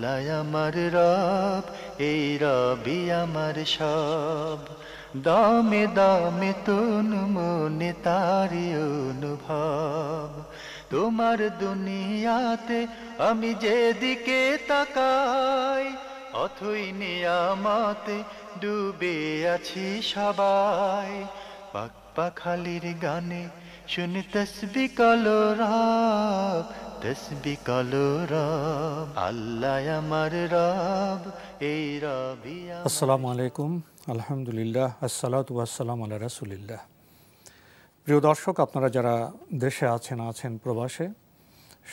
আল্লাহ আমার রব, এই রবি আমার সব। দামে দামে তন মনে তারি অনুভব। তোমার দুনিয়াতে আমি যেদিকে তাকাই, অথই নিয়ামতে ডুবে আছি সবাই। পাক পাখালির গানে শুনি তসবিহ কলো রব, তসবিহ কলো রব। আল্লাহ আমার রব, এই রবি আমার। আসসালামু আলাইকুম, আলহামদুলিল্লাহ, আসসালাতু ওয়াসসালামু আলা রাসূলিল্লাহ। প্রিয় দর্শক, আপনারা যারা দেশে আছেন প্রবাসে,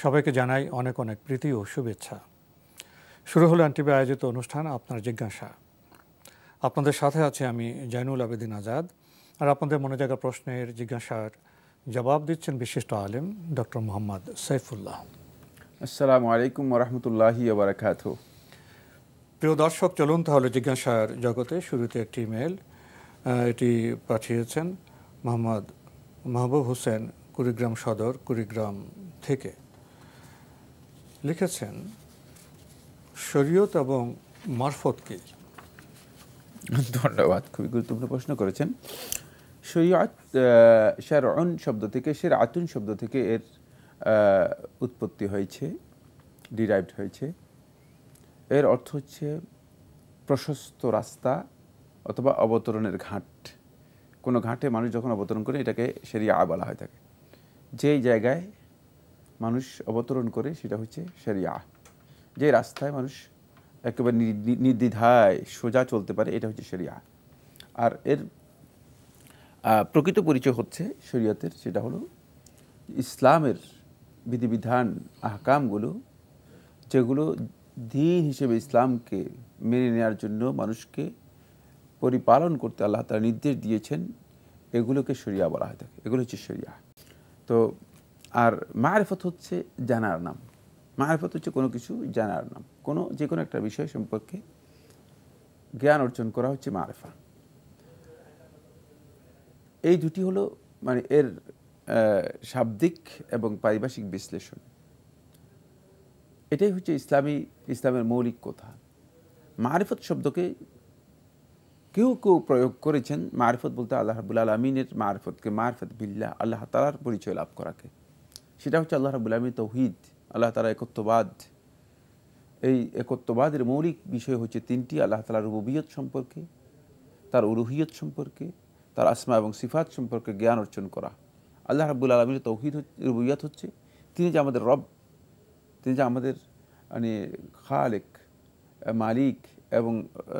সবাইকে জানাই অনেক অনেক প্রীতি ও শুভেচ্ছা। শুরু হলো এনটিভি আয়োজিত অনুষ্ঠান আপনার জিজ্ঞাসা। আপনাদের সাথে আছে আমি জয়নুল আবেদিন আজাদ। আর আপনাদের মনে জাগা প্রশ্নের জিজ্ঞাসার জবাব দিচ্ছেন বিশিষ্ট আলেম ডক্টর মোহাম্মদ সাইফুল্লাহ। আসসালামু আলাইকুম ওয়া রাহমাতুল্লাহি ওয়া বারাকাতুহু। প্রিয় দর্শক, চলুন তাহলে জিজ্ঞাসার জগতে। শুরুতে একটি ইমেল, এটি পাঠিয়েছেন মোহাম্মদ মাহবুব হোসেন, কুড়িগ্রাম সদর, কুড়িগ্রাম থেকে। লিখেছেন, শরীয়ত এবং মারফত কি? ধন্যবাদ, খুবই গুরুত্বপূর্ণ প্রশ্ন করেছেন। শরীয়ত শারউন শব্দ থেকে, শারআতুন শব্দ থেকে এর উৎপত্তি হয়েছে, ডিরাইভড হয়েছে। এর অর্থ হচ্ছে প্রশস্ত রাস্তা অথবা অবতরণের ঘাট। কোনো ঘাটে মানুষ যখন অবতরণ করে এটাকে শরিয়া বলা হয়ে থাকে। যেই জায়গায় মানুষ অবতরণ করে সেটা হচ্ছে শরিয়া। যে রাস্তায় মানুষ একেবারে নির্দ্বিধায় সোজা চলতে পারে, এটা হচ্ছে শরিয়া। আর এর প্রকৃত পরিচয় হচ্ছে শরীয়তের, সেটা হলো ইসলামের বিধিবিধান, আহকামগুলো, যেগুলো দ্বীন হিসেবে ইসলামকে মেনে নেওয়ার জন্য মানুষকে পরিপালন করতে আল্লাহ তাআলা নির্দেশ দিয়েছেন, এগুলোকে শরিয়া বলা হয়ে থাকে। এগুলো হচ্ছে শরিয়া। তো আর মারিফত হচ্ছে জানার নাম। মারিফত হচ্ছে কোনো কিছু জানার নাম। যে কোনো একটা বিষয় সম্পর্কে জ্ঞান অর্জন করা হচ্ছে মারিফা। এই দুটি হলো মানে এর শাব্দিক এবং পারিভাষিক বিশ্লেষণ। এটাই হচ্ছে ইসলামের মৌলিক কথা। মারিফত শব্দকে কেউ কেউ প্রয়োগ করেছেন, মারিফত বলতে আল্লাহ রাব্বুল আলামিনের মারিফতকে, মারিফত বিল্লাহ, আল্লাহ তাআলার পরিচয় লাভ করাকে। সেটা হচ্ছে আল্লাহ রাব্বুল আলামিন তাওহীদ, আল্লাহ তাআলা একত্ববাদ। এই একত্ববাদের মৌলিক বিষয় হচ্ছে তিনটি: আল্লাহ তাআলার রুবুবিয়ত সম্পর্কে, তার উলুহিয়ত সম্পর্কে, তার আসমা এবং সিফাত সম্পর্কে জ্ঞান অর্জন করা। আল্লাহ রাব্বুল আলামিনের তাওহীদ রুবুবিয়ত হচ্ছে তিনি যে আমাদের রব, তিনি যে আমাদের মানে খালেক, মালিক, এবং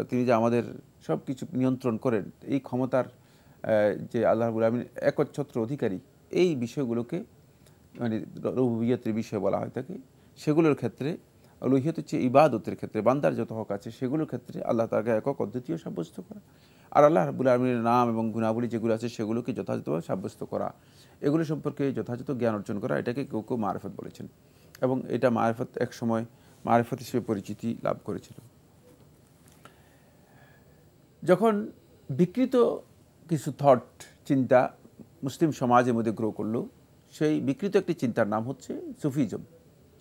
তিনি যে আমাদের সব কিছু নিয়ন্ত্রণ করেন, এই ক্ষমতার যে আল্লাহ রাব্বুল আলামিন একচ্ছত্র অধিকারী, এই বিষয়গুলোকে মানে রুবুবিয়তের বিষয় বলা হয় থাকে। সেগুলোর ক্ষেত্রে উলুহিয়ত হচ্ছে ইবাদতের ক্ষেত্রে, বান্দার যত হক আছে সেগুলোর ক্ষেত্রে আল্লাহ তাআলাকে একক অদ্বিতীয় সাব্যস্ত করা। আর আল্লাহ রাব্বুল আলামিনের নাম এবং গুণাবলী যেগুলো আছে সেগুলোকে যথাযথভাবে সাব্যস্ত করা, এগুলো সম্পর্কে যথাযথ জ্ঞান অর্জন করা, এটাকে কেউ কেউ মারিফত বলেছেন। এবং এটা মারিফত এক সময় মারিফত হিসেবে পরিচিতি লাভ করেছিল। যখন বিকৃত কিছু থট, চিন্তা মুসলিম সমাজের মধ্যে গ্রো করলো, সেই বিকৃত একটি চিন্তার নাম হচ্ছে সুফিজম,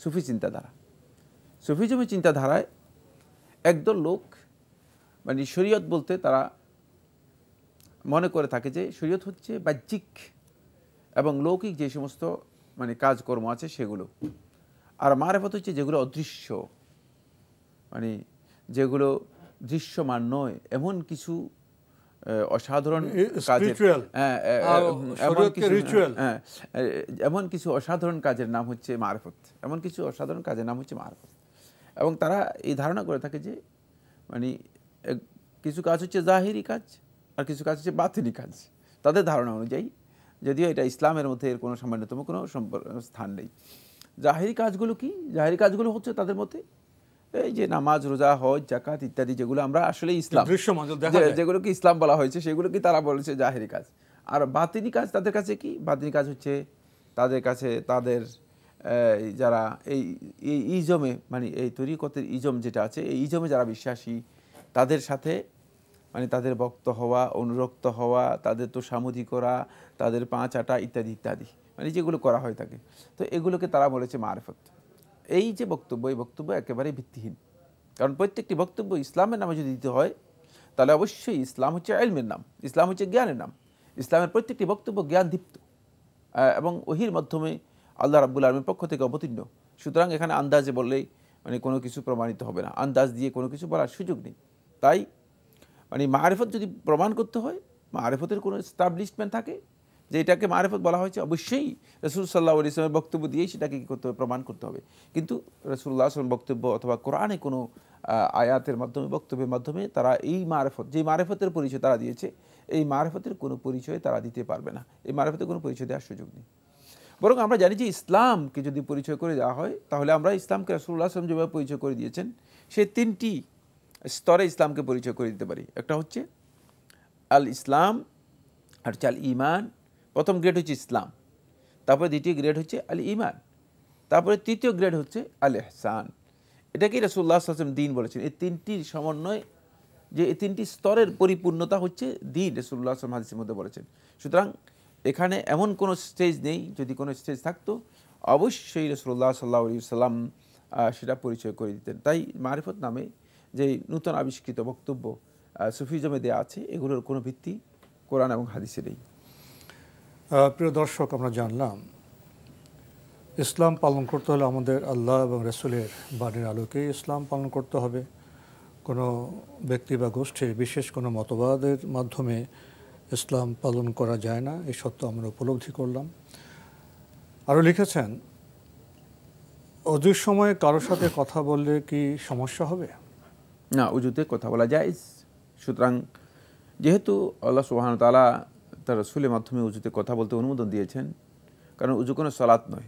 সুফি চিন্তাধারা। সুফিজমের চিন্তাধারায় একদল লোক মানে শরীয়ত বলতে তারা মনে করে থাকে যে শরীয়ত হচ্ছে বাহ্যিক এবং লৌকিক যে সমস্ত মানে কাজকর্ম আছে সেগুলো, আর মারিফত হচ্ছে যেগুলো অদৃশ্য, মানে যেগুলো দৃশ্যমান নয়, এমন কিছু অসাধারণ কাজের, এমন কিছু অসাধারণ কাজের নাম হচ্ছে মারিফত। এমন কিছু অসাধারণ কাজের নাম হচ্ছে মারিফত। এবং তারা এই ধারণা করে থাকে যে মানে কিছু কাজ হচ্ছে জাহিরি কাজ আর কিছু কাজ হচ্ছে বাতিনি কাজ, তাদের ধারণা অনুযায়ী। যদিও এটা ইসলামের মধ্যে এর কোনো সামান্যতম কোনো স্থান নেই। জাহিরি কাজগুলো কি? জাহিরি কাজগুলো হচ্ছে তাদের মধ্যে এই যে নামাজ, রোজা, হজ, যাকাত ইত্যাদি, যেগুলো আমরা আসলে ইসলাম, যেগুলোকে ইসলাম বলা হয়েছে, সেগুলো কি তারা বলেছে জাহিরি কাজ। আর বাতিনি কাজ তাদের কাছে কি? বাতিনি কাজ হচ্ছে তাদের কাছে তাদের যারা এই ইজমে মানে এই তরিকতের ইজম যেটা আছে, এই ইজমে যারা বিশ্বাসী তাদের সাথে মানে তাদের ভক্ত হওয়া, অনুরক্ত হওয়া, তাদের তো সামুদি করা, তাদের পাঁচ আটা ইত্যাদি ইত্যাদি, মানে যেগুলো করা হয়ে থাকে। তো এগুলোকে তারা বলেছে মারিফত। এই যে বক্তব্য, এই বক্তব্য একেবারেই ভিত্তিহীন। কারণ প্রত্যেকটি বক্তব্য ইসলামের নামে যদি দিতে হয় তাহলে অবশ্যই ইসলাম হচ্ছে ইলমের নাম, ইসলাম হচ্ছে জ্ঞানের নাম। ইসলামের প্রত্যেকটি বক্তব্য জ্ঞানদীপ্ত এবং ওহির মাধ্যমে আল্লাহ রাব্বুল আলামিনের পক্ষ থেকে অবতীর্ণ। সুতরাং এখানে আন্দাজে বললেই মানে কোনো কিছু প্রমাণিত হবে না, আন্দাজ দিয়ে কোনো কিছু বলার সুযোগ নেই। তাই মানে মারিফত যদি প্রমাণ করতে হয়, মারিফতের কোনো এস্টাবলিশমেন্ট থাকে যে এটাকে মারিফত বলা হয়েছে, অবশ্যই রাসূল সাল্লাল্লাহু আলাইহি ওয়াসাল্লামের বক্তব্য দিয়েই সেটাকে কী করতে হবে, প্রমাণ করতে হবে। কিন্তু রাসূলুল্লাহ সাল্লাল্লাহু আলাইহি ওয়াসাল্লাম বক্তব্য অথবা কোরআনে কোনো আয়াতের মাধ্যমে, বক্তব্যের মাধ্যমে তারা এই মারিফত, যে মারিফতের পরিচয় তারা দিয়েছে, এই মারিফতের কোনো পরিচয় তারা দিতে পারবে না, এই মারিফতের কোনো পরিচয় দেওয়ার সুযোগ নেই। বরং আমরা জানি যে ইসলামকে যদি পরিচয় করে দেওয়া হয় তাহলে আমরা ইসলামকে রাসূলুল্লাহ সাল্লাল্লাহু আলাইহি ওয়াসাল্লাম যেভাবে পরিচয় করে দিয়েছেন সেই তিনটি স্তরে ইসলামকে পরিচয় করে দিতে পারি। একটা হচ্ছে আল ইসলাম, আর হচ্ছে আল ইমান। প্রথম গ্রেড হচ্ছে ইসলাম, তারপরে দ্বিতীয় গ্রেড হচ্ছে আল ইমান, তারপরে তৃতীয় গ্রেড হচ্ছে আল ইহসান। এটাকেই রাসূলুল্লাহ সাল্লাল্লাহু আলাইহি ওয়াসাল্লাম দিন বলেছেন। এই তিনটির সমন্বয়, যে এই তিনটি স্তরের পরিপূর্ণতা হচ্ছে দিন, রাসূলুল্লাহ সাল্লাল্লাহু আলাইহি ওয়াসাল্লাম হাদিসের মধ্যে বলেছেন। সুতরাং এখানে এমন কোনো স্টেজ নেই, যদি কোনো স্টেজ থাকতো অবশ্যই রাসূলুল্লাহ সাল্লাল্লাহু আলাইহি ওয়াসাল্লাম সেটা পরিচয় করে দিতেন। তাই মারিফত নামে যে নূতন আবিষ্কৃত বক্তব্য সুফিজমে দেওয়া আছে, এগুলোর কোনো ভিত্তি কোরআন এবং হাদিসে নেই। প্রিয় দর্শক, আমরা জানলাম ইসলাম পালন করতে হলে আমাদের আল্লাহ এবং রাসূলের বাণীর আলোকে ইসলাম পালন করতে হবে। কোনো ব্যক্তি বা গোষ্ঠীর বিশেষ কোনো মতবাদের মাধ্যমে ইসলাম পালন করা যায় না, এই সত্য আমরা উপলব্ধি করলাম। আরও লিখেছেন, অজুর সময় কারোর সাথে কথা বললে কি সমস্যা হবে? না, উজুতে কথা বলা জায়েজ। সুতরাং যেহেতু আল্লাহ সুবহানাহু ওয়া তাআলা তার রাসূলের মাধ্যমে উজুতে কথা বলতে অনুমোদন দিয়েছেন, কারণ উজু কোনো সালাত নয়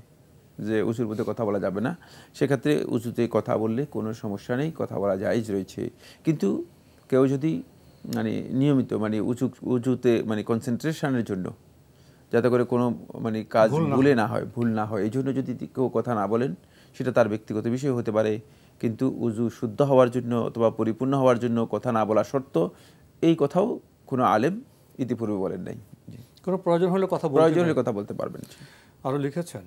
যে উজুর মধ্যে কথা বলা যাবে না, সেক্ষেত্রে উজুতে কথা বললে কোনো সমস্যা নেই, কথা বলা জায়েজ রয়েছে। কিন্তু কেউ যদি মানে নিয়মিত মানে উজুতে মানে কনসেন্ট্রেশনের জন্য, যাতে করে কোনো মানে কাজ ভুল না হয়, এই জন্য যদি কেউ কথা না বলেন, সেটা তার ব্যক্তিগত বিষয় হতে পারে। কিন্তু উজু শুদ্ধ হওয়ার জন্য অথবা পরিপূর্ণ হওয়ার জন্য কথা না বলা শর্ত, এই কথাও কোনো আলেম ইতিপূর্বে বলেন নাই। কোনো প্রয়োজন হলে কথা বলতে পারবেন। আরও লিখেছেন,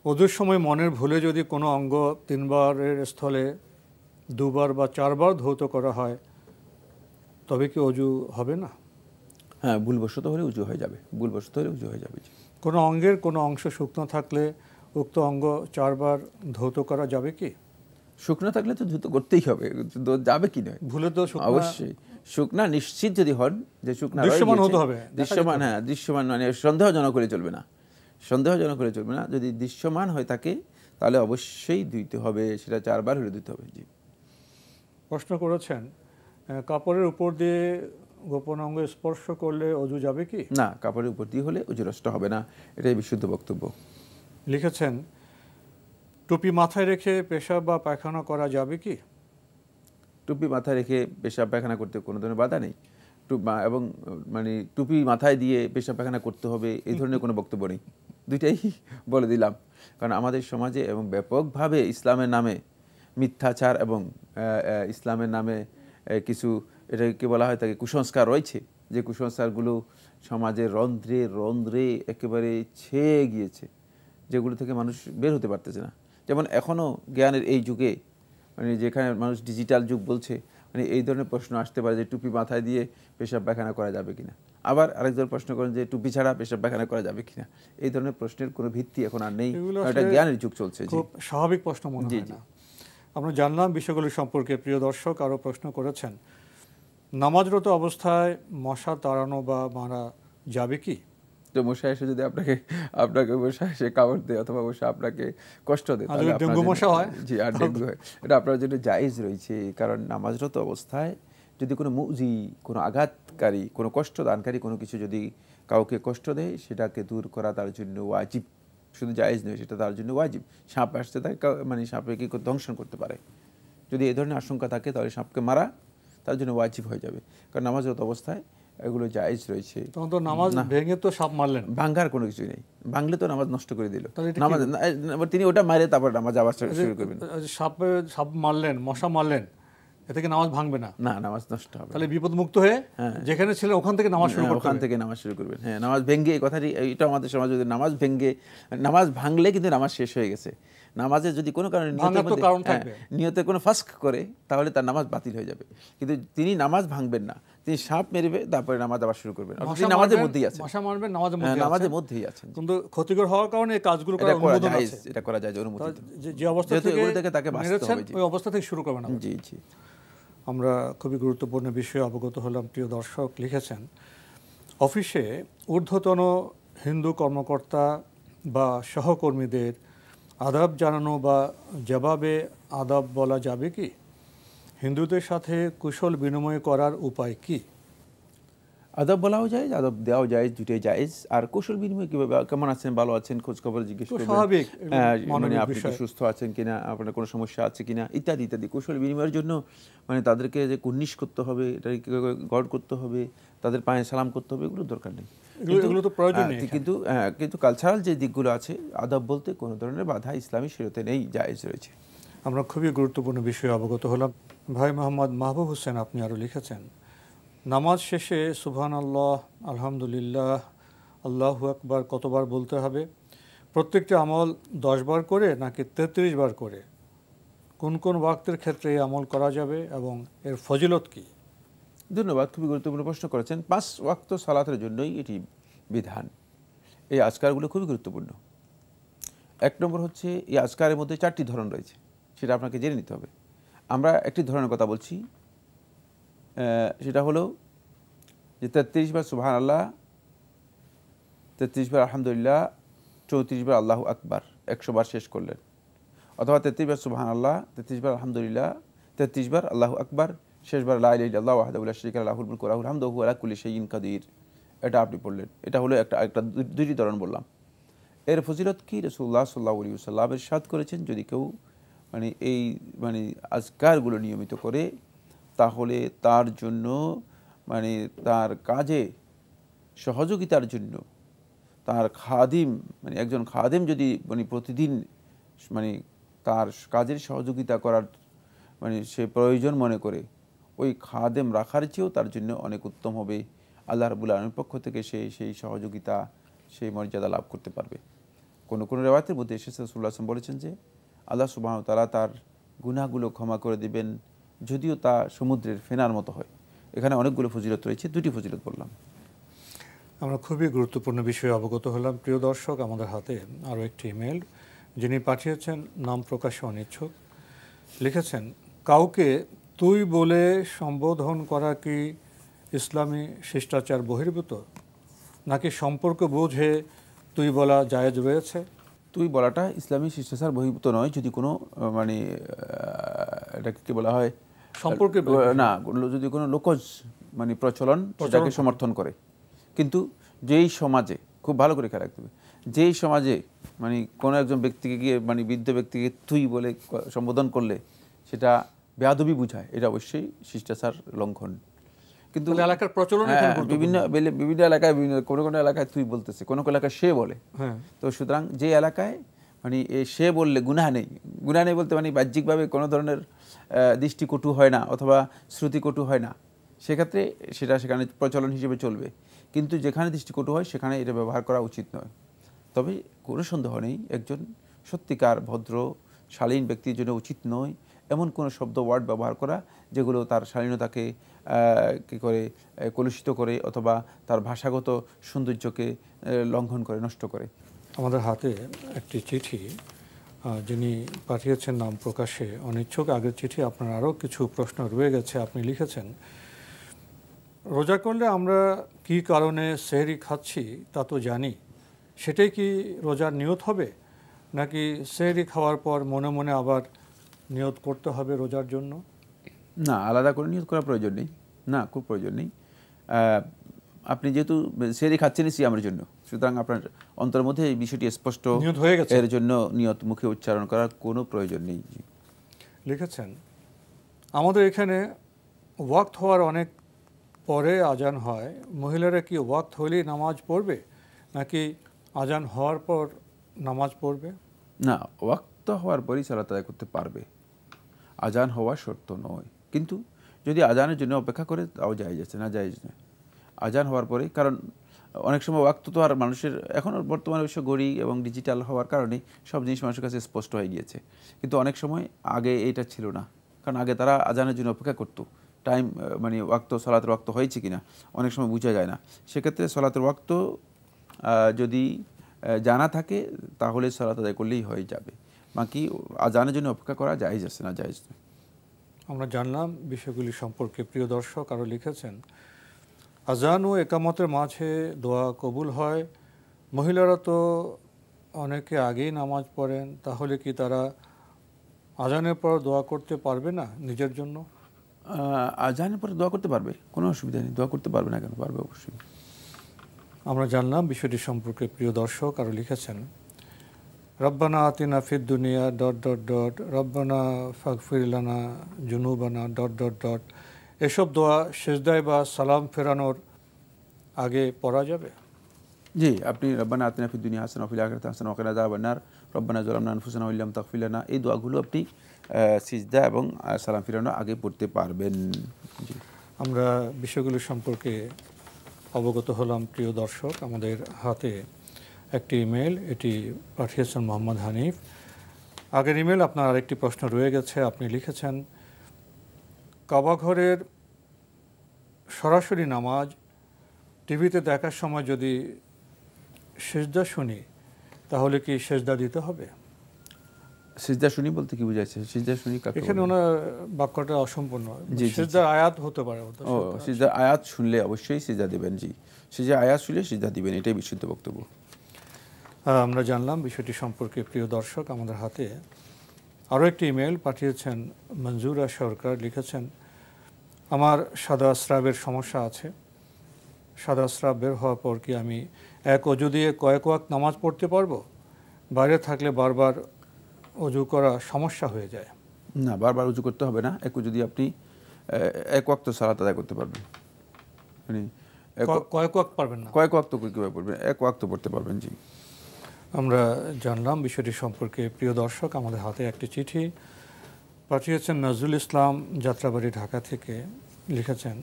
অজুর সময় মনের ভুলে যদি কোনো অঙ্গ 3 বারের স্থলে 2 বার বা 4 বার ধৌত করা হয়, তবে কি অজু হবে না? হ্যাঁ, ভুলবশত হলে উজু হয়ে যাবে, কোনো অঙ্গের কোনো অংশ শুকনো থাকলে উক্ত অঙ্গ 4 বার ধৌত করা যাবে কি? শুকনো থাকলে তো ধৌত করতেই হবে, যাবে কি নয়, ভুলে তো অবশ্যই শুকনা নিশ্চিত যদি হন যে শুকনা দৃশ্যমান হতে হবে, দৃশ্যমান মানে সন্দেহজনক করে চলবে না, যদি দৃশ্যমান হয়ে থাকে তাহলে অবশ্যই ধুইতে হবে, সেটা 4 বার হলে ধুইতে হবে। জি, প্রশ্ন করেছেন, কাপড়ের উপর দিয়ে গোপন অঙ্গ স্পর্শ করলে অজু যাবে কি? না, কাপড়ের উপর দিয়ে হলে অজু নষ্ট হবে না, এটাই বিশুদ্ধ বক্তব্য। লিখেছেন, টুপি মাথায় রেখে পেশাব বা পায়খানা করা যাবে কি? টুপি মাথায় রেখে পেশাব পায়খানা করতে কোনো ধরনের বাধা নেই, এবং মানে টুপি মাথায় দিয়ে পেশাব পায়খানা করতে হবে এই ধরনের কোনো বক্তব্য নেই। দুইটাই বলে দিলাম, কারণ আমাদের সমাজে এবং ব্যাপকভাবে ইসলামের নামে মিথ্যাচার এবং ইসলামের নামে কিছু, এটাকে বলা হয় তাকে কুসংস্কার রয়েছে, যে কুসংস্কারগুলো সমাজের রন্ধ্রে রন্ধ্রে একেবারে ছেয়ে গিয়েছে, যেগুলো থেকে মানুষ বের হতে পারতেছে না। যেমন এখনও জ্ঞানের এই যুগে, মানে যেখানে মানুষ ডিজিটাল যুগ বলছে, মানে এই ধরনের প্রশ্ন আসতে পারে যে টুপি মাথায় দিয়ে পেশাব পায়খানা করা যাবে কিনা। আবার আরেকজন প্রশ্ন করেন যে টুপি ছাড়া পেশাব পায়খানা করা যাবে কিনা। এই ধরনের প্রশ্নের কোনো ভিত্তি এখন আর নেই, এটা জ্ঞানের যুগ চলছে। খুব স্বাভাবিক প্রশ্ন মনে হয় না। আমরা জানলাম বিষয়গুলি সম্পর্কে। প্রিয় দর্শক, আরও প্রশ্ন করেছেন, নামাজরত অবস্থায় মশা তাড়ানো বা মারা যাবে কি? তো মশা এসে যদি আপনাকে মশা এসে কামড় দেয় অথবা মশা আপনাকে কষ্ট দেয়, তাহলে ডেঙ্গু মশা হয়, জি, আর ডেঙ্গু হয়, এটা আপনার জন্য জায়েজ রয়েছে। কারণ নামাজরত অবস্থায় যদি কোনো মুজি, কোনো আঘাতকারী, কোনো কষ্টদানকারী কোনো কিছু যদি কাউকে কষ্ট দেয়, সেটাকে দূর করা তার জন্য ওয়াজিব, শুধু জায়েজ নয়, সেটা তার জন্য ওয়াজিব। সাপ আসতে তাকে মানে সাপে কি দংশন করতে পারে, যদি এই ধরনের আশঙ্কা থাকে তাহলে সাপকে মারা তার জন্য ওয়াজিব হয়ে যাবে। কারণ নামাজরত অবস্থায় এগুলো জায়েজ রয়েছে। তখন তো নামাজ ভেঙে তো সাপ মারলেন, ভাঙ্গার কোনো কিছু নেই, ভাঙলে তো নামাজ নষ্ট করে দিল। নামাজ তিনি ওটা মারে তারপর নামাজ আবার শুরু করবেন। সাপ মারলেন, মশা মারলেন, এ থেকে নামাজ ভাঙবে না, না, নামাজ নষ্ট হবে। তাহলে বিপদ মুক্ত হয়ে যেখানে ছিলেন ওখান থেকে নামাজ শুরু করবেন। হ্যাঁ, নামাজ ভেঙে, এই কথাটি, এটা আমাদের সমাজে নামাজ ভাঙলে কিন্তু নামাজ শেষ হয়ে গেছে। নামাজে যদি কোনো কারণে ভাঙার তো কারণ থাকবে। নিয়তে কোনো ফাস্ক করে তাহলে তার নামাজ বাতিল হয়ে যাবে, কিন্তু তিনি নামাজ ভাঙবেন না, তিনি সাপ মেরবে তারপরে নামাজ আবার শুরু করবেন। তিনি নামাজের মধ্যেই আছেন, ভাষা মানবেন, নামাজের মধ্যেই আছেন, কিন্তু ক্ষতিকর হওয়ার কারণে এই কাজগুলো করার অনুমোদন আছে, এটা করা যায়, অনুমোদিত। যে অবস্থা থেকে তাকে বাঁচতে হবে, ওই অবস্থা থেকে শুরু করবেন। জি জি। আমরা খুবই গুরুত্বপূর্ণ বিষয়ে অবগত হলাম। প্রিয় দর্শক লিখেছেন, অফিসে ঊর্ধ্বতন হিন্দু কর্মকর্তা বা সহকর্মীদের আদাব জানানো বা জবাবে আদাব বলা যাবে কি? হিন্দুদের সাথে কুশল বিনিময় করার উপায় কি? আদব বলাও যায়, আদব দেওয়াও যায়, দুটোই জায়েজ। আর কৌশল বিনিময় কিভাবে, কেমন আছেন, ভালো আছেন, খোঁজ খবর জিজ্ঞেস করবেন, মানে আপনি সুস্থ আছেন কিনা, আপনার কোনো সমস্যা আছে কিনা, ইত্যাদি ইত্যাদি। কৌশল বিনিময়ের জন্য মানে তাদেরকে যে কুর্নিশ করতে হবে, এটা গড় করতে হবে, তাদের পায়ে সালাম করতে হবে, এগুলো দরকার নেই, এগুলো তো প্রয়োজন নেই। কিন্তু কালচারাল যে দিকগুলো আছে, আদব বলতে কোনো ধরনের বাধা ইসলামী শরীয়তে নেই, জায়েজ রয়েছে। আমরা খুবই গুরুত্বপূর্ণ বিষয়ে অবগত হলাম। ভাই মোহাম্মদ মাহবুব হোসেন, আপনি আরও লিখেছেন, নামাজ শেষে সুবহানাল্লাহ, আলহামদুলিল্লাহ, আল্লাহু আকবার কতবার বলতে হবে? প্রত্যেকটি আমল 10 বার করে নাকি 33 বার করে? কোন কোন ওয়াক্তের ক্ষেত্রে এই আমল করা যাবে এবং এর ফজিলত কি? ধন্যবাদ, খুবই গুরুত্বপূর্ণ প্রশ্ন করেছেন। 5 ওয়াক্ত সালাতের জন্যই এটি বিধান। এই আজকারগুলো খুবই গুরুত্বপূর্ণ। 1 নম্বর হচ্ছে, এই আজকারের মধ্যে 4টি ধরন রয়েছে, সেটা আপনাকে জেনে নিতে হবে। আমরা একটি ধরনের কথা বলছি, সেটা হলো যে 33 বার সুবহানাল্লাহ, 33 বার আলহামদুলিল্লাহ, 34 বার আল্লাহু আকবার 100 বার শেষ করলেন, অথবা 33 বার সুবহানাল্লাহ, 33 বার আলহামদুলিল্লাহ, 33 বার আল্লাহু আকবার, শেষবার লা ইলাহা ইল্লাল্লাহু ওয়াহদাহু লা শারীকা লাহু লাহুল মুলকু ওয়া লাহুল হামদু ওয়া হুয়া আলা কুল্লি শাইইন কাদির। এটা আপনি পড়লেন। এটা হলো একটা দুইটি ধরন বললাম। এর ফজিলত কি? রাসূলুল্লাহ সাল্লাল্লাহু আলাইহি ওয়াসাল্লাম ইরশাদ করেছেন, যদি কেউ এই আজকারগুলো নিয়মিত করে, তাহলে তার জন্য তার কাজে সহযোগিতার জন্য তার খাদিম, একজন খাদিম যদি প্রতিদিন তার কাজের সহযোগিতা করার সে প্রয়োজন মনে করে, ওই খাদেম রাখার চেয়েও তার জন্য অনেক উত্তম হবে। আল্লাহ রাব্বুল আলামিনের পক্ষ থেকে সেই সহযোগিতা, সেই মর্যাদা লাভ করতে পারবে। কোনো কোনো রিওয়ায়াতের মধ্যে এসেছে, রাসূলুল্লাহ সাল্লাল্লাহু আলাইহি ওয়াসাল্লাম বলেছেন যে আল্লাহ সুবহানাহু ওয়া তাআলা তার গুনাহগুলো ক্ষমা করে দিবেন, যদিও তা সমুদ্রের ফেনার মতো হয়। এখানে অনেকগুলো ফজিলত রয়েছে, 2টি ফজিলত বললাম। আমরা খুবই গুরুত্বপূর্ণ বিষয়ে অবগত হলাম। প্রিয় দর্শক, আমাদের হাতে আরও একটি ইমেল, যিনি পাঠিয়েছেন নাম প্রকাশে অনিচ্ছুক, লিখেছেন, কাউকে তুই বলে সম্বোধন করা কি ইসলামী শিষ্টাচার বহির্ভূত, নাকি সম্পর্ক বুঝে তুই বলা জায়েজ রয়েছে? তুই বলাটা ইসলামী শিষ্টাচার বহির্ভূত নয়, যদি কোনো এটাকে কি বলা হয়, সম্পর্কে না, যদি কোনো লোকজ প্রচলন সেটাকে সমর্থন করে। কিন্তু যেই সমাজে, খুব ভালো করে খেয়াল রাখতে হবে, যেই সমাজে কোনো একজন ব্যক্তিকে গিয়ে বৃদ্ধ ব্যক্তিকে তুই বলে সম্বোধন করলে সেটা বেয়াদবি বুঝায়, এটা অবশ্যই শিষ্টাচার লঙ্ঘন। কিন্তু এলাকার প্রচলন বিভিন্ন এলাকায় কোনো কোনো এলাকায় তুই বলতেছে, কোনো কোনো এলাকায় সে বলে। তো সুতরাং যে এলাকায় সে বললে গুনাহ নেই বলতে বাহ্যিকভাবে কোনো ধরনের দৃষ্টিকটু হয় না অথবা শ্রুতিকটু হয় না, সেক্ষেত্রে সেখানে প্রচলন হিসেবে চলবে। কিন্তু যেখানে দৃষ্টিকটু হয় সেখানে এটা ব্যবহার করা উচিত নয়। তবে কোনো সন্দেহ নেই, একজন সত্যিকার ভদ্র শালীন ব্যক্তির জন্য উচিত নয় এমন কোনো শব্দ, ওয়ার্ড ব্যবহার করা যেগুলো তার শালীনতাকে কলুষিত করে অথবা তার ভাষাগত সৌন্দর্যকে লঙ্ঘন করে, নষ্ট করে। আমাদের হাতে একটি চিঠি, যিনি পাঠিয়েছেন নাম প্রকাশে অনিচ্ছুক। আগের চিঠি আপনার আরও কিছু প্রশ্ন রয়ে গেছে। আপনি লিখেছেন, রোজা করলে আমরা কি কারণে সেহরি খাচ্ছি তা তো জানি, সেটাই কি রোজার নিয়ত হবে, নাকি সেহরি খাওয়ার পর মনে মনে আবার নিয়ত করতে হবে রোজার জন্য? না, আলাদা করে নিয়ত করার প্রয়োজন নেই, না, খুব প্রয়োজন নেই। আপনি যেহেতু সেহরি খাচ্ছেন সিয়ামের জন্য, সুতরাং আপনার অন্তরের মধ্যে এই বিষয়টি স্পষ্ট হয়ে গেছে, এর জন্য নিয়ত মুখে উচ্চারণ করার কোনো প্রয়োজন নেই। লিখেছেন, আমাদের এখানে ওয়াক্ত হওয়ার অনেক পরে আজান হয়, মহিলারা কি ওয়াক্ত হলেই নামাজ পড়বে নাকি আজান হওয়ার পর নামাজ পড়বে? না, ওয়াক্ত হওয়ার পরই সালাত আদায় করতে পারবে, আজান হওয়া শর্ত নয়। কিন্তু যদি আজানের জন্য অপেক্ষা করে তাও জায়েজ আছে, না জায়েজ নয়। আজান হওয়ার পরে, কারণ অনেক সময় ওয়াক্ত তো আর মানুষের এখন বর্তমানে অবশ্য ঘড়ি এবং ডিজিটাল হওয়ার কারণে সব জিনিস মানুষের কাছে স্পষ্ট হয়ে গিয়েছে, কিন্তু অনেক সময় আগে এইটা ছিল না। কারণ আগে তারা আজানের জন্য অপেক্ষা করতো, টাইম মানে ওয়াক্ত সলাতের ওয়াক্ত হয়েছে কিনা অনেক সময় বোঝা যায় না। সেক্ষেত্রে সলাতের ওয়াক্ত যদি জানা থাকে তাহলে সলাত আদায় করলেই হয়ে যাবে, বাকি আজানের জন্য অপেক্ষা করা জায়েজ আছে না জায়েজ নয়। আমরা জানলাম বিষয়গুলি সম্পর্কে। প্রিয় দর্শক আরও লিখেছেন, আজান ও একামতের মাঝে দোয়া কবুল হয়, মহিলারা তো অনেকে আগেই নামাজ পড়েন, তাহলে কি তারা আজানের পর দোয়া করতে পারবে না নিজের জন্য? আজানের পরে দোয়া করতে পারবে, কোনো অসুবিধা নেই, দোয়া করতে পারবে না কেন, পারবে অবশ্যই। আমরা জানলাম বিষয়টি সম্পর্কে। প্রিয় দর্শক আরও লিখেছেন, রব্বানা আতিনা ফিদ দুনিয়া ... রব্বানা ফাগফির লানা জুনুবানা ... এসব দোয়া সেজদায় বা সালাম ফেরানোর আগে পড়া যাবে? জি, আপনি রব্বানা আতিনা ফিদ দুনিয়া হাসানাহ ওয়া ফিল আখিরাতি হাসানাহ ওয়া কিনা আযাবান নার, রব্বানা যালামনা আনফুসানা ওয়া ইল্লাম তাগফির লানা, এই দোয়াগুলো আপনি সিজদা এবং সালাম ফিরানোর আগে পড়তে পারবেন। জি, আমরা বিষয়গুলো সম্পর্কে অবগত হলাম। প্রিয় দর্শক, আমাদের হাতে একটি ইমেল, এটি পাঠিয়েছেন মোহাম্মদ হানিফ। আগের ইমেল আপনার আরেকটি প্রশ্ন রয়ে গেছে। আপনি লিখেছেন, কাবা ঘরের সরাসরি নামাজ টিভিতে দেখার সময় যদি সেজদা শুনি, তাহলে কি সেজদা দিতে হবে? সিজদা শুনি বলতে কি বুঝাইছে? সিজদা শুনি কাকে বলে? এখানে ওনার বাক্যটা অসম্পূর্ণ। জি, জি, সিজদার আয়াত হতে পারে। ও, সিজদার আয়াত শুনলে অবশ্যই সিজদা দিবেন। জি, সিজদার আয়াত শুনলে সিজদা দিবেন, এটাই বিশুদ্ধ বক্তব্য। আমরা জানলাম বিষয়টি সম্পর্কে। প্রিয় দর্শক, আমাদের হাতে আরও একটি ইমেল পাঠিয়েছেন মঞ্জুরা সরকার। লিখেছেন, আমার সাদা স্রাবের সমস্যা আছে। সাদা স্রাব বের হওয়ার পর কি আমি এক অজু দিয়ে কয়েক ওয়াক্ত নামাজ পড়তে পারবো? বাইরে থাকলে বারবার অজু করা সমস্যা হয়ে যায়। না, বারবার উজু করতে হবে না। যদি আপনি এক ওয়াক্ত সালাত আদায় করতে পারবেন, মানে কয়েক ওয়াক্ত পারবেন না? কয়েক ওয়াক্ত কীভাবে পড়বেন? এক ওয়াক্ত পড়তে পারবেন। জি, আমরা জানলাম বিষয়টি সম্পর্কে। প্রিয় দর্শক, আমাদের হাতে একটি চিঠি পাঠিয়েছেন নজরুল ইসলাম, যাত্রাবাড়ি, ঢাকা থেকে। লিখেছেন,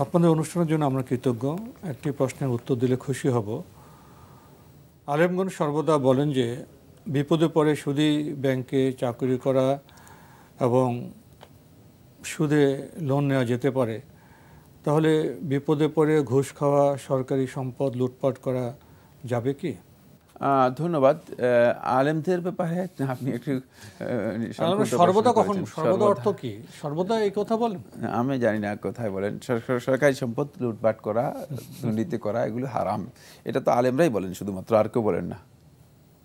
আপনাদের অনুষ্ঠানের জন্য আমরা কৃতজ্ঞ। একটি প্রশ্নের উত্তর দিলে খুশি হব। আলেমগণ সর্বদা বলেন যে বিপদে পড়ে সুদী ব্যাংকে চাকরি করা এবং সুদে লোন নেওয়া যেতে পারে, তাহলে বিপদে পড়ে ঘুষ খাওয়া, সরকারি সম্পদ লুটপাট করা যাবে কি? ধন্যবাদ। আলেমদের ব্যাপারে আপনি একটু সর্বদা কখন, সর্বদা অর্থ কি? সর্বদা এই কথা বলেন? আমি জানি না কোথায় বলেন। সরকারি সম্পদ লুটপাট করা, দুর্নীতি করা, এগুলো হারাম। এটা তো আলেমরাই বলেন শুধুমাত্র, আর কেউ বলেন না,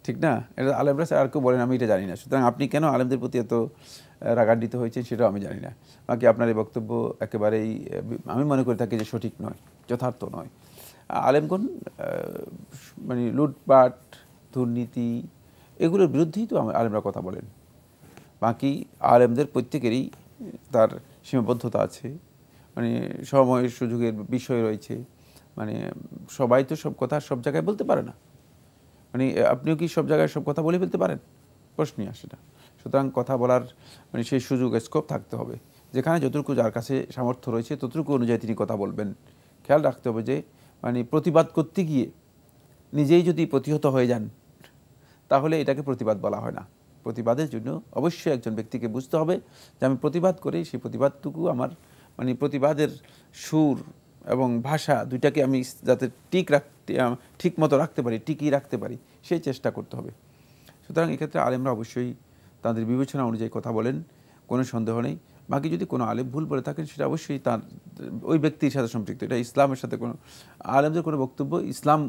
ঠিক না? এটা আলেমরা আর কেউ বলেন, আমি এটা জানি না। সুতরাং আপনি কেন আলেমদের প্রতি এত রাগান্বিত হয়েছেন সেটাও আমি জানি না। বাকি আপনার এই বক্তব্য একেবারেই আমি মনে করে থাকি যে সঠিক নয়, যথার্থ নয়। আলেমগণ মানে লুটপাট, দুর্নীতি, এগুলোর বিরুদ্ধেই তো আলেমরা কথা বলেন। বাকি আলেমদের প্রত্যেকেরই তার সীমাবদ্ধতা আছে, মানে সময় সুযোগের বিষয় রয়েছে। মানে সবাই তো সব কথা সব জায়গায় বলতে পারে না। মানে আপনিও কি সব জায়গায় সব কথা বলে ফেলতে পারেন? প্রশ্নই আসে না। সুতরাং কথা বলার মানে সেই সুযোগ, স্কোপ থাকতে হবে। যেখানে যতটুকু যার কাছে সামর্থ্য রয়েছে ততটুকু অনুযায়ী তিনি কথা বলবেন। খেয়াল রাখতে হবে যে মানে প্রতিবাদ করতে গিয়ে নিজেই যদি প্রতিহত হয়ে যান, তাহলে এটাকে প্রতিবাদ বলা হয় না। প্রতিবাদের জন্য অবশ্যই একজন ব্যক্তিকে বুঝতে হবে যে আমি প্রতিবাদ করি, সেই প্রতিবাদটুকু আমার মানে প্রতিবাদের সুর এবং ভাষা দুইটাকে আমি যাতে ঠিক মতো রাখতে পারি, টিকিয়ে রাখতে পারি, সেই চেষ্টা করতে হবে। সুতরাং এক্ষেত্রে আলেমরা অবশ্যই তাদের বিবেচনা অনুযায়ী কথা বলেন, কোনো সন্দেহ নেই। বাকি যদি কোনো আলেম ভুল বলে থাকেন সেটা অবশ্যই তার ওই ব্যক্তির সাথে সম্পৃক্ত। এটা ইসলামের সাথে কোনো আলেমদের কোনো বক্তব্য ইসলাম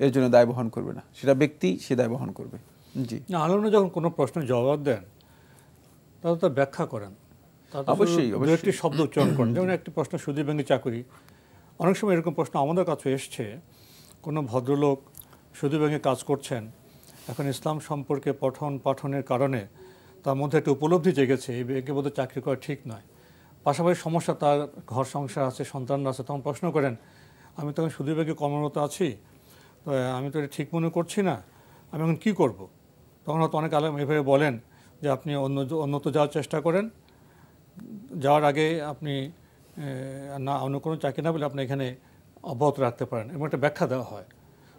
এর জন্য দায় বহন করবে না, সেটা ব্যক্তি সে দায় বহন করবে। জি, আলেমরা যখন কোনো প্রশ্নের জবাব দেন তাহলে তার ব্যাখ্যা করেন, অবশ্যই একটি শব্দ উচ্চারণ করেন। যেমন একটি প্রশ্ন সুদী ব্যাংকে চাকরি, অনেক সময় এরকম প্রশ্ন আমাদের কাছে এসছে। কোনো ভদ্রলোক সুদী ব্যাংকে কাজ করছেন, এখন ইসলাম সম্পর্কে পাঠনের কারণে তার মধ্যে একটা উপলব্ধি জেগেছে এই ব্যাংকে বোধহয় চাকরি করা ঠিক নয়। পাশাপাশি সমস্যা, তার ঘর সংসার আছে, সন্তানরা আছে। তখন প্রশ্ন করেন, আমি তখন সুদী ব্যাংকে কর্মরত আছি, তো আমি তো এটা ঠিক মনে করছি না, আমি এখন কী করব? তখন হয়তো অনেক আলেম এভাবে বলেন যে আপনি অন্যত্র যাওয়ার চেষ্টা করেন, যাওয়ার আগে আপনি না অন্য কোনো চাকরি না বলে আপনি এখানে অব্যাহত রাখতে পারেন এবং একটা ব্যাখ্যা দেওয়া হয়।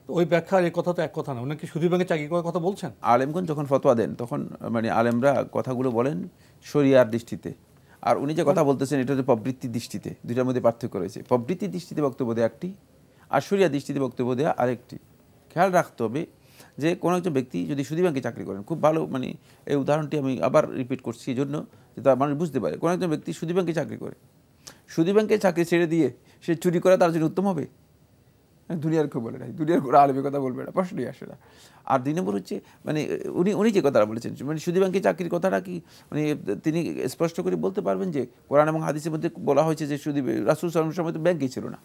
তো ওই ব্যাখ্যার এই কথা তো এক কথা না, উনি কি সুদী ব্যাংকে চাকরি করার কথা বলছেন? আলেমগণ যখন ফতোয়া দেন তখন মানে আলেমরা কথাগুলো বলেন শরিয়ার দৃষ্টিতে, আর উনি যে কথা বলতেছেন এটা হচ্ছে প্রবৃত্তির দৃষ্টিতে। দুইটার মধ্যে পার্থক্য রয়েছে। প্রবৃত্তির দৃষ্টিতে বক্তব্য দেওয়া একটি, আর শরিয়ার দৃষ্টিতে বক্তব্য দেওয়া আরেকটি। খেয়াল রাখতে হবে যে কোনো একজন ব্যক্তি যদি সুদী ব্যাংকে চাকরি করেন, খুব ভালো, মানে এই উদাহরণটি আমি আবার রিপিট করছি এই জন্য যে তার মানুষ বুঝতে পারে। কোনো একজন ব্যক্তি সুদী ব্যাংকে চাকরি করে, সুদী ব্যাংকে চাকরি ছেড়ে দিয়ে সে চুরি করা তার জন্য উত্তম হবে? দুনিয়ার কেউ বলে নাই, দুনিয়ার কোনো আলেমের কথা বলবে না, প্রশ্নই আসে না। আর 2 নম্বর হচ্ছে মানে উনি যে কথাটা বলেছেন, মানে সুদী ব্যাংকে চাকরির কথাটা কি মানে তিনি স্পষ্ট করে বলতে পারবেন যে কোরআন এবং হাদিসের মধ্যে বলা হয়েছে যে সুদী, রাসূল সাল্লাল্লাহু আলাইহি ওয়াসাল্লামের সময় তো ব্যাংকই ছিল না।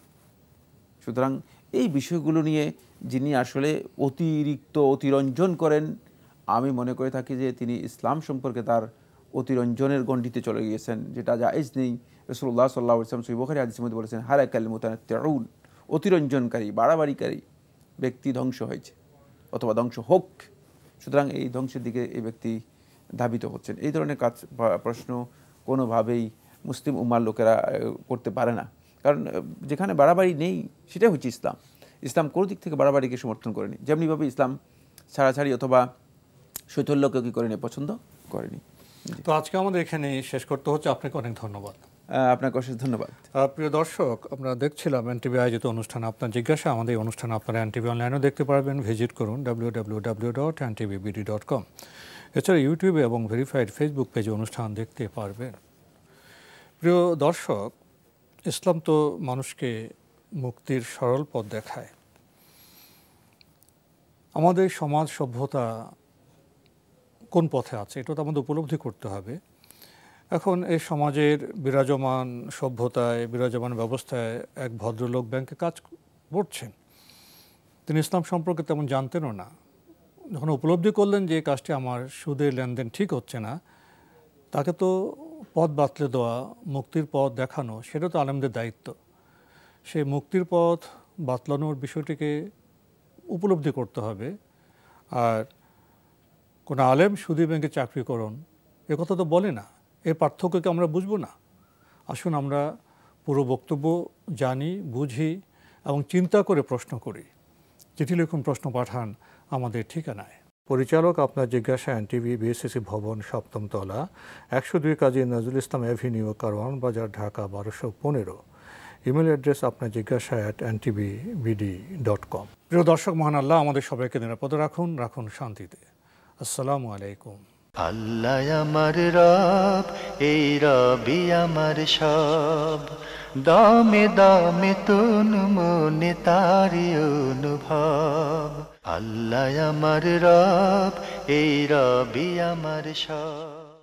সুতরাং এই বিষয়গুলো নিয়ে যিনি আসলে অতিরঞ্জন করেন, আমি মনে করে থাকি যে তিনি ইসলাম সম্পর্কে তার অতিরঞ্জনের গণ্ডিতে চলে গিয়েছেন, যেটা জায়েজ নেই। রাসূলুল্লাহ সাল্লাল্লাহু আলাইহি ওয়াসাল্লাম সহিহ বুখারী হাদিসের মধ্যে বলেছেন, হালাকাল মুতানাত্তিউন, অতিরঞ্জনকারী, বাড়াবাড়িকারী ব্যক্তি ধ্বংস হয়েছে অথবা ধ্বংস হোক। সুতরাং এই ধ্বংসের দিকে এই ব্যক্তি ধাবিত হচ্ছেন। এই ধরনের কাজ প্রশ্ন কোনোভাবেই মুসলিম উম্মার লোকেরা করতে পারে না, কারণ যেখানে বাড়াবাড়ি নেই সেটাই হচ্ছে ইসলাম। ইসলাম কোনো দিক থেকে বাড়াবাড়িকে সমর্থন করেনি, যেমনিভাবে ইসলাম ছাড়াছাড়ি অথবা শৈথল্যকে কি করেনি, পছন্দ করেনি। তো আজকে আমাদের এখানে শেষ করতে হচ্ছে। আপনাকে অনেক ধন্যবাদ। আপনাকে অশেষ ধন্যবাদ। প্রিয় দর্শক, আমরা দেখছিলাম এনটিভি আয়োজিত অনুষ্ঠান আপনার জিজ্ঞাসা। আমাদের এই অনুষ্ঠান আপনারা এনটিভি অনলাইনেও দেখতে পারবেন। ভিজিট করুন www.ntvbd.com। এছাড়া ইউটিউবে এবং ভেরিফাইড ফেসবুক পেজে অনুষ্ঠান দেখতে পারবেন। প্রিয় দর্শক, ইসলাম তো মানুষকে মুক্তির সরল পথ দেখায়। আমাদের সমাজ সভ্যতা কোন পথে আছে এটা তো আমাদের উপলব্ধি করতে হবে। এখন এই সমাজের বিরাজমান সভ্যতায়, বিরাজমান ব্যবস্থায় এক ভদ্রলোক ব্যাংকে কাজ করছেন। তিনি ইসলাম সম্পর্কে তেমন জানতেনও না। যখন উপলব্ধি করলেন যে এই কাজটি আমার সুদের লেনদেন ঠিক হচ্ছে না, তাকে তো পথ বাতলে দেওয়া, মুক্তির পথ দেখানো, সেটা তো আলেমদের দায়িত্ব। সেই মুক্তির পথ বাতলানোর বিষয়টিকে উপলব্ধি করতে হবে। আর কোনো আলেম সুদী ব্যাংকে চাকরি করুন এ কথা তো বলে না। এর পার্থক্যকে আমরা বুঝবো না? আসুন আমরা পুরো বক্তব্য জানি, বুঝি এবং চিন্তা করে প্রশ্ন করি। চিঠি লিখুন, প্রশ্ন পাঠান আমাদের ঠিকানায়। পরিচালক আপনার জিজ্ঞাসা, এনটিভি, বিএসসিসি ভবন, 7ম তলা, 102 কাজী নজরুল ইসলাম অ্যাভিনিউ, কারওয়ান বাজার, ঢাকা 1215। ইমেল অ্যাড্রেস আপনার জিজ্ঞাসা @ntvbd.com। প্রিয় দর্শক, মহান আল্লাহ আমাদের সবাইকে নিরাপদে রাখুন, রাখুন শান্তিতে। আসসালামু আলাইকুম। আল্লাহ আমার রব, এই রবি আমার সব, দামে দামে তুন মনে তারি অনুভব। আল্লাহ আমার রব, এই রবি আমার সব।